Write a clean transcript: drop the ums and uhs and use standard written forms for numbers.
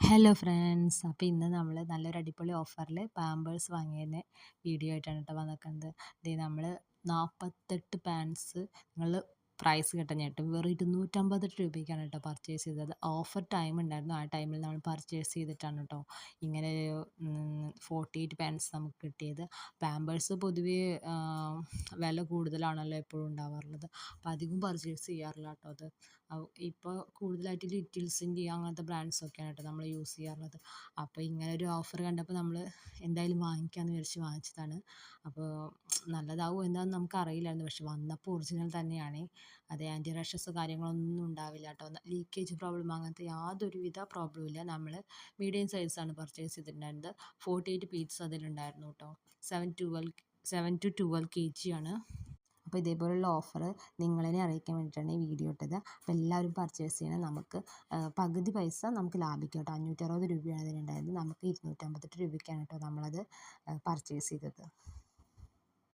Hello friends, അപ്പോൾ ഇന്ന് നമ്മൾ നല്ലൊരു അടിപൊളി ഓഫറിൽ പാമ്പേഴ്സ് വാങ്ങിയതിന് വീഡിയോ ആയിട്ടാണ് കേട്ടോ വന്നിരിക്കുന്നത്. ഇത് നമ്മൾ 48 പാൻസ് നിങ്ങൾ പ്രൈസ് കേട്ടോ ഞെട്ടും. വെറും 250 രൂപയ്ക്കാണ് കേട്ടോ പർച്ചേസ് ചെയ്തത്. ഓഫർ ടൈം ഉണ്ടായിരുന്നു. ആ ടൈമിൽ നമ്മൾ പർച്ചേസ് ചെയ്തിട്ടാണ് കേട്ടോ ഇങ്ങനെ 48 പാൻസ് നമുക്ക് കിട്ടിയത്. പാമ്പേഴ്സ് പൊതുവേ വില കൂടുതലാണല്ലോ എപ്പോഴും ഉണ്ടാവാറുള്ളത്. അപ്പോൾ അധികം പർച്ചേസ് ചെയ്യാറില്ല കേട്ടോ അത്. ഇപ്പോൾ കൂടുതലായിട്ട് ലിറ്റിൽസിൻ്റെ അങ്ങനത്തെ ബ്രാൻഡ്സൊക്കെയാണ് കേട്ടോ നമ്മൾ യൂസ് ചെയ്യാറുള്ളത്. അപ്പോൾ ഇങ്ങനെ ഒരു ഓഫർ കണ്ടപ്പോൾ നമ്മൾ എന്തായാലും വാങ്ങിക്കാമെന്ന് വിചാരിച്ച് വാങ്ങിച്ചതാണ്. അപ്പോൾ നല്ലതാവും എന്താണെന്ന് നമുക്ക് അറിയില്ലായിരുന്നു. പക്ഷെ വന്നപ്പോൾ ഒറിജിനൽ തന്നെയാണ്. അത് ആൻറ്റി റഷസ് കാര്യങ്ങളൊന്നും ഉണ്ടാവില്ല കേട്ടോ. ലീക്കേജ് പ്രോബ്ലം അങ്ങനത്തെ യാതൊരുവിധ പ്രോബ്ലവും ഇല്ല. നമ്മൾ മീഡിയം സൈസാണ് പർച്ചേസ് ചെയ്തിട്ടുണ്ടായിരുന്നത്. 48 പീസ് അതിലുണ്ടായിരുന്നു കേട്ടോ. 7 to 12 kg ആണ്. അപ്പോൾ ഇതേപോലുള്ള ഓഫർ നിങ്ങളെ അറിയിക്കാൻ വേണ്ടിയിട്ടാണ് ഈ വീഡിയോ ഇട്ടത്. അപ്പോൾ എല്ലാവരും പർച്ചേസ് ചെയ്യണം. നമുക്ക് പകുതി പൈസ നമുക്ക് ലാഭിക്കാം കേട്ടോ. 560 രൂപയാണ് അതിനുണ്ടായിരുന്നത്. നമുക്ക് 258 രൂപയ്ക്കാണ് കേട്ടോ നമ്മളത് പർച്ചേസ് ചെയ്തത്.